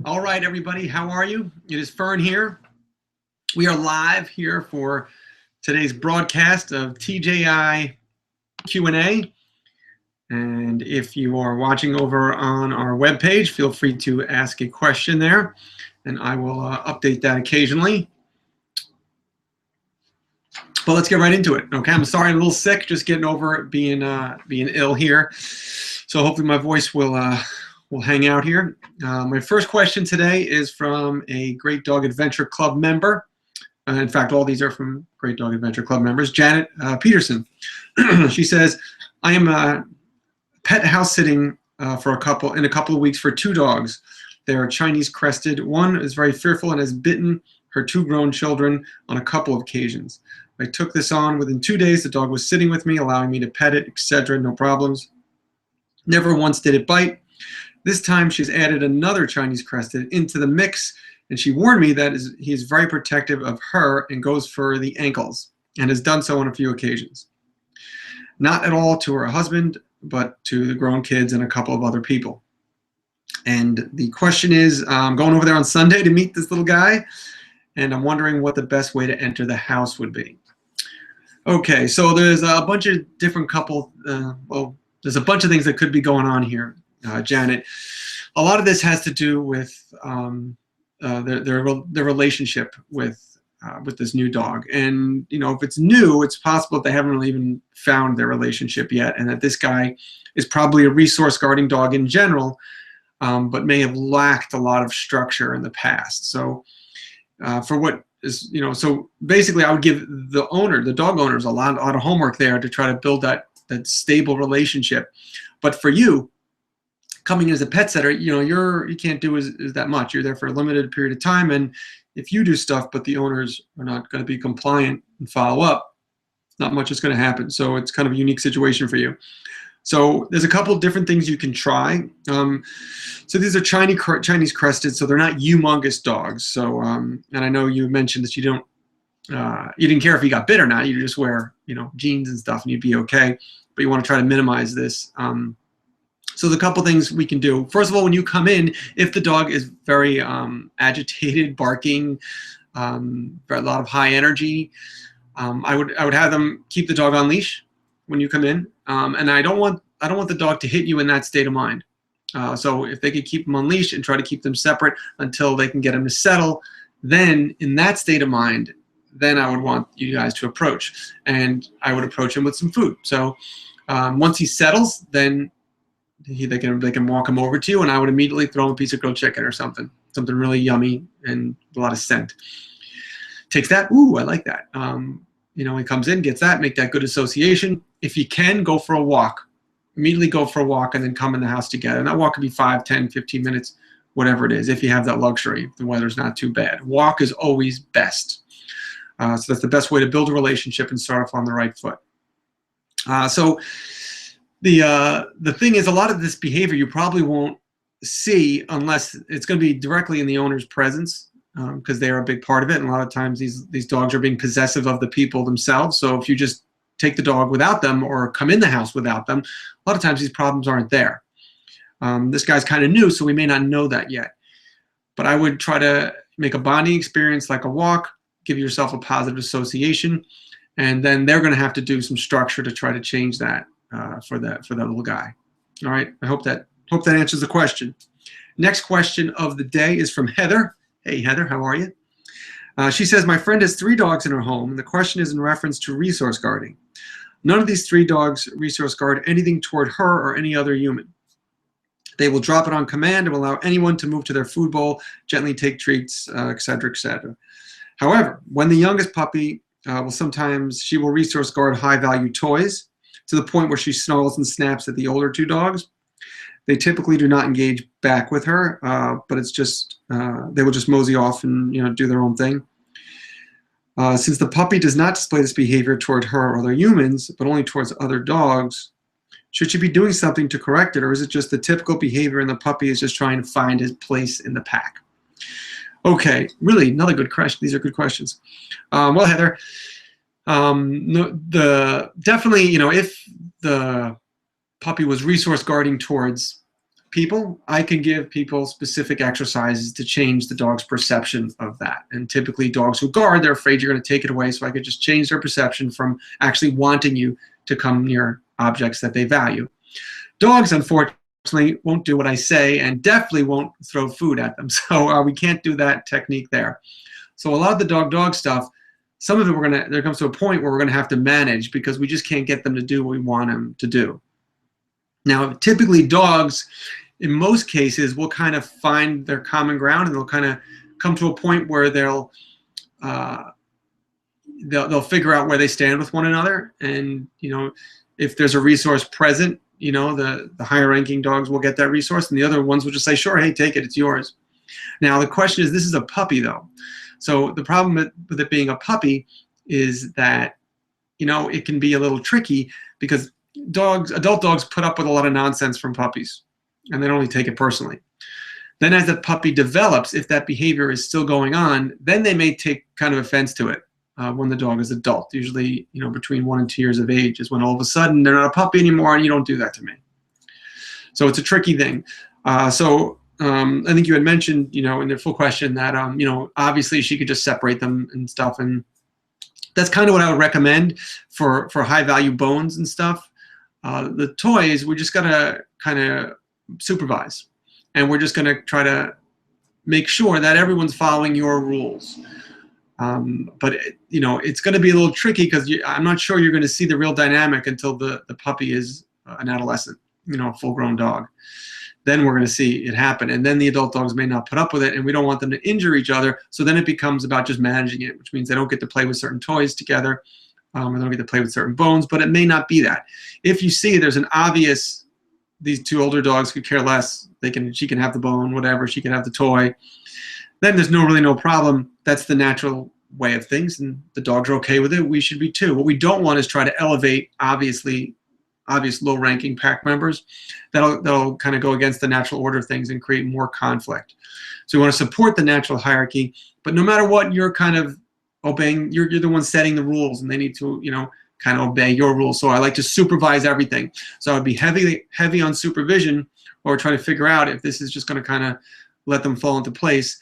All right, everybody, how are you? It is Fern here. We are live here for today's broadcast of TJI Q&A. And if you are watching over on our webpage, feel free to ask a question there, and I will update that occasionally. But let's get right into it. Okay, I'm sorry, I'm a little sick, just getting over being ill here. So hopefully my voice will hang out here. My first question today is from a Great Dog Adventure Club member. In fact, all these are from Great Dog Adventure Club members. Janet Peterson. She says, I am pet house sitting in a couple of weeks for 2 dogs. They are Chinese Crested. One is very fearful and has bitten her 2 grown children on a couple of occasions. I took this on. Within 2 days, the dog was sitting with me, allowing me to pet it, etc. No problems. Never once did it bite. This time, she's added another Chinese Crested into the mix, and she warned me that he is very protective of her and goes for the ankles, and has done so on a few occasions. Not at all to her husband, but to the grown kids and a couple of other people. And the question is, I'm going over there on Sunday to meet this little guy, and I'm wondering what the best way to enter the house would be. Okay, so there's a bunch of different there's a bunch of things that could be going on here, Janet. A lot of this has to do with their relationship with this new dog. And, you know, if it's new, it's possible that they haven't really even found their relationship yet, and that this guy is probably a resource guarding dog in general, but may have lacked a lot of structure in the past. So for what is, you know, so basically I would give the dog owners a lot of homework there to try to build that stable relationship. But for you, coming as a pet sitter, you know, you can't do is that much. You're there for a limited period of time, and if you do stuff but the owners are not going to be compliant and follow up, not much is going to happen. So it's kind of a unique situation for you. So there's a couple of different things you can try. So these are Chinese Crested, so they're not humongous dogs. So and I know you mentioned that you didn't care if you got bit or not. You just wear, you know, jeans and stuff, and you'd be okay. But you want to try to minimize this. So there's a couple things we can do. First of all, when you come in, if the dog is very agitated, barking, a lot of high energy, I would have them keep the dog on leash when you come in. And I don't want the dog to hit you in that state of mind. So if they could keep them on leash and try to keep them separate until they can get them to settle, then in that state of mind, then I would want you guys to approach, and I would approach him with some food. So once he settles, then they can walk him over to you, and I would immediately throw him a piece of grilled chicken or something really yummy and a lot of scent. Takes that. Ooh, I like that. You know, he comes in, gets that, make that good association. If you can, go for a walk. Immediately go for a walk and then come in the house together. And that walk could be 5, 10, 15 minutes, whatever it is, if you have that luxury, if the weather's not too bad. Walk is always best. So that's the best way to build a relationship and start off on the right foot. So the thing is, a lot of this behavior you probably won't see unless it's going to be directly in the owner's presence, because they are a big part of it. And a lot of times these dogs are being possessive of the people themselves. So if you just take the dog without them or come in the house without them, a lot of times these problems aren't there. This guy's kind of new, so we may not know that yet. But I would try to make a bonding experience like a walk, give yourself a positive association, and then they're going to have to do some structure to try to change that for that little guy. All right, I hope that answers the question. Next question of the day is from Heather. Hey, Heather, how are you? She says, my friend has 3 dogs in her home, and the question is in reference to resource guarding. None of these 3 dogs resource guard anything toward her or any other human. They will drop it on command and will allow anyone to move to their food bowl, gently take treats, etc., etc. However, when the youngest puppy she will resource guard high-value toys to the point where she snarls and snaps at the older 2 dogs. They typically do not engage back with her, but it's just they will just mosey off and, you know, do their own thing. Since the puppy does not display this behavior toward her or other humans, but only towards other dogs, should she be doing something to correct it, or is it just the typical behavior and the puppy is just trying to find his place in the pack? Okay, really, another good question. These are good questions. Well, Heather, definitely, you know, if the puppy was resource guarding towards people, I can give people specific exercises to change the dog's perception of that. And typically dogs who guard, they're afraid you're going to take it away, so I could just change their perception from actually wanting you to come near objects that they value. Dogs, unfortunately, won't do what I say and definitely won't throw food at them. So we can't do that technique there. So a lot of the dog-dog stuff, some of it there comes to a point where we're going to have to manage because we just can't get them to do what we want them to do. Now, typically dogs, in most cases, will kind of find their common ground, and they'll kind of come to a point where they'll figure out where they stand with one another. And, you know, if there's a resource present, you know, the higher ranking dogs will get that resource, and the other ones will just say, sure, hey, take it, it's yours. Now, the question is, this is a puppy, though. So the problem with it being a puppy is that, you know, it can be a little tricky because adult dogs put up with a lot of nonsense from puppies, and they don't really take it personally. Then as the puppy develops, if that behavior is still going on, then they may take kind of offense to it when the dog is adult. Usually, you know, between 1 and 2 years of age is when all of a sudden they're not a puppy anymore and you don't do that to me. So it's a tricky thing. I think you had mentioned, you know, in the full question that, you know, obviously she could just separate them and stuff. And that's kind of what I would recommend for high value bones and stuff. The toys, we just got to kind of supervise, and we're just going to try to make sure that everyone's following your rules. But you know, it's going to be a little tricky because I'm not sure you're going to see the real dynamic until the puppy is an adolescent, you know, a full-grown dog. Then we're going to see it happen, and then the adult dogs may not put up with it, and we don't want them to injure each other. So then it becomes about just managing it, which means they don't get to play with certain toys together. Or they don't get to play with certain bones, but it may not be that. If you see there's an obvious, these two older dogs could care less, she can have the bone, whatever, she can have the toy, then there's really no problem. That's the natural way of things, and the dogs are okay with it. We should be too. What we don't want is try to elevate obvious low-ranking pack members. That'll kind of go against the natural order of things and create more conflict. So we want to support the natural hierarchy, but no matter what, you're kind of obeying, you're the one setting the rules, and they need to, you know, kind of obey your rules. So I like to supervise everything. So I'd be heavy on supervision, or try to figure out if this is just going to kind of let them fall into place.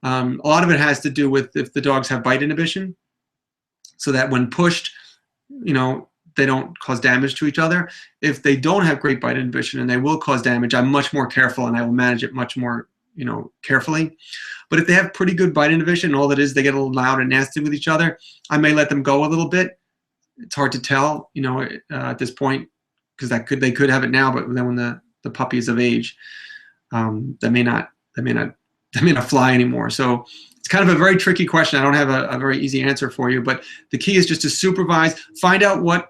A lot of it has to do with if the dogs have bite inhibition, so that when pushed, you know, they don't cause damage to each other. If they don't have great bite inhibition and they will cause damage, I'm much more careful, and I will manage it much more, you know, carefully. But if they have pretty good bite inhibition, all that is they get a little loud and nasty with each other, I may let them go a little bit. It's hard to tell, you know, at this point, because they could have it now, but then when the puppy is of age, they may not fly anymore. So it's kind of a very tricky question. I don't have a very easy answer for you, but the key is just to supervise, find out what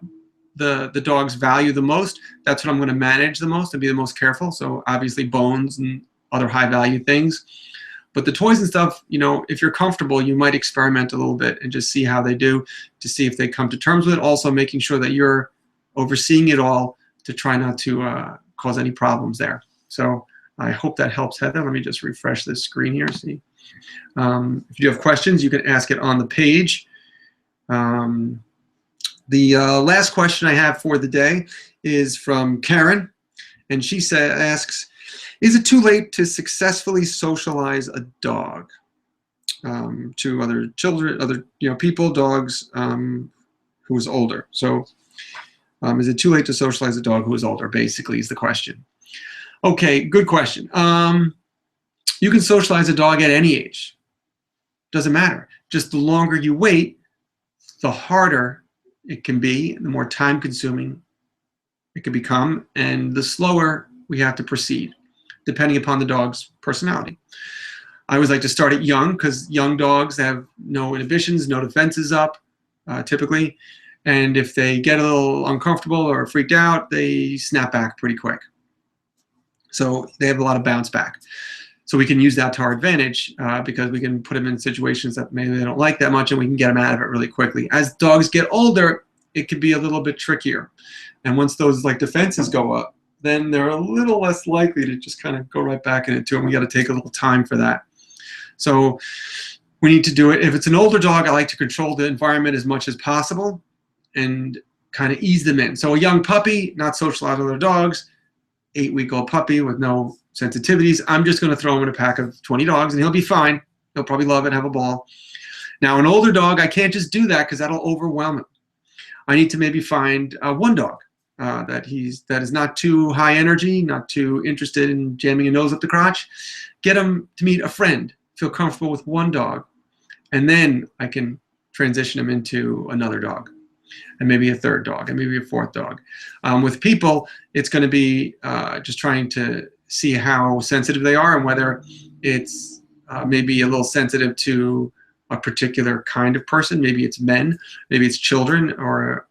the dogs value the most. That's what I'm going to manage the most and be the most careful. So obviously bones and other high value things. But the toys and stuff, you know, if you're comfortable, you might experiment a little bit and just see how they do, to see if they come to terms with it. Also making sure that you're overseeing it all to try not to cause any problems there. So I hope that helps, Heather. Let me just refresh this screen here. See, if you have questions, you can ask it on the page. The last question I have for the day is from Karen, and she asks, is it too late to successfully socialize a dog to other children, other people, dogs who is older? So is it too late to socialize a dog who is older, basically, is the question. Okay, good question. You can socialize a dog at any age. Doesn't matter. Just the longer you wait, the harder it can be, the more time consuming it can become, and the slower we have to proceed, depending upon the dog's personality. I always like to start it young, because young dogs have no inhibitions, no defenses up, typically. And if they get a little uncomfortable or freaked out, they snap back pretty quick. So they have a lot of bounce back. So we can use that to our advantage, because we can put them in situations that maybe they don't like that much, and we can get them out of it really quickly. As dogs get older, it can be a little bit trickier. And once those defenses go up, then they're a little less likely to just kind of go right back into it. And we got to take a little time for that. So we need to do it. If it's an older dog, I like to control the environment as much as possible and kind of ease them in. So a young puppy, not socialize with other dogs. 8-week-old puppy with no sensitivities. I'm just going to throw him in a pack of 20 dogs, and he'll be fine. He'll probably love it, have a ball. Now, an older dog, I can't just do that because that'll overwhelm him. I need to maybe find one dog that is not too high energy, not too interested in jamming a nose up the crotch. Get him to meet a friend, feel comfortable with one dog, and then I can transition him into another dog, and maybe a third dog, and maybe a fourth dog. With people, it's going to be just trying to see how sensitive they are and whether it's maybe a little sensitive to a particular kind of person. Maybe it's men, maybe it's children, or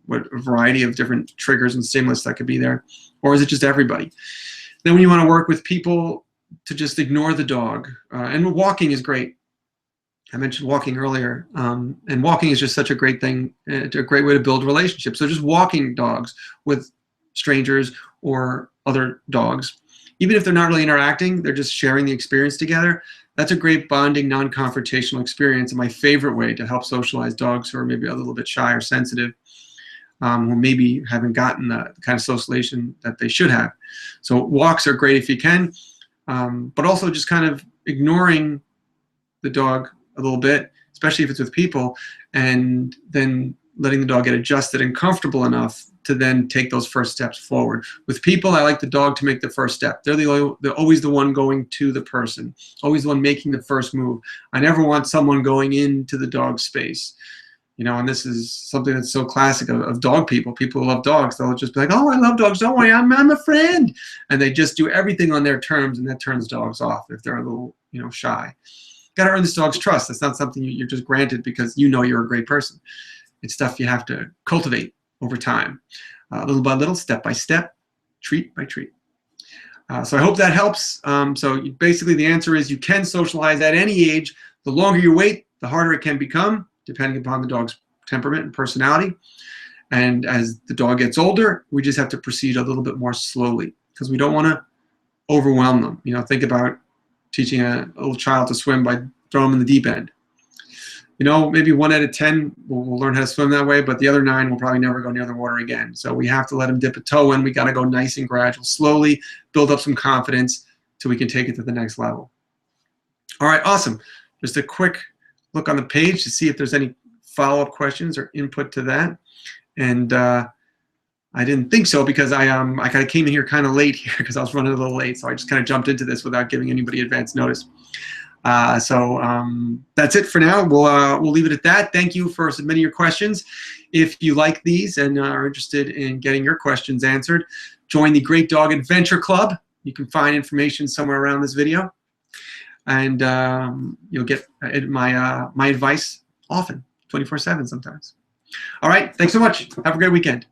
what a variety of different triggers and stimulus that could be there. Or is it just everybody? Then when you want to work with people, to just ignore the dog. And walking is great. I mentioned walking earlier, and walking is just such a great thing, a great way to build relationships. So just walking dogs with strangers or other dogs, even if they're not really interacting, they're just sharing the experience together. That's a great bonding, non-confrontational experience, and my favorite way to help socialize dogs who are maybe a little bit shy or sensitive, who maybe haven't gotten the kind of socialization that they should have. So walks are great if you can, but also just kind of ignoring the dog a little bit, especially if it's with people, and then letting the dog get adjusted and comfortable enough to then take those first steps forward. With people, I like the dog to make the first step. They're always the one going to the person, always the one making the first move. I never want someone going into the dog space. You know, and this is something that's so classic of dog people. People who love dogs, they'll just be like, oh, I love dogs, don't worry, I'm a friend. And they just do everything on their terms, and that turns dogs off if they're a little, shy. Got to earn this dog's trust. That's not something you're just granted because you know you're a great person. It's stuff you have to cultivate over time, little by little, step by step, treat by treat. So I hope that helps. So basically the answer is you can socialize at any age. The longer you wait, the harder it can become, depending upon the dog's temperament and personality. And as the dog gets older, we just have to proceed a little bit more slowly because we don't want to overwhelm them. Think about teaching a little child to swim by throwing them in the deep end. Maybe 1 out of 10 will learn how to swim that way, but the other 9 will probably never go near the water again. So we have to let them dip a toe in. We got to go nice and gradual, slowly build up some confidence so we can take it to the next level. All right, awesome. Just a quick look on the page to see if there's any follow-up questions or input to that. And I didn't think so because I kind of came in here kind of late here because I was running a little late. So I just kind of jumped into this without giving anybody advance notice. So that's it for now. We'll leave it at that. Thank you for submitting your questions. If you like these and are interested in getting your questions answered, join the Great Dog Adventure Club. You can find information somewhere around this video, and you'll get my advice often, 24/7 sometimes. All right, thanks so much. Have a great weekend.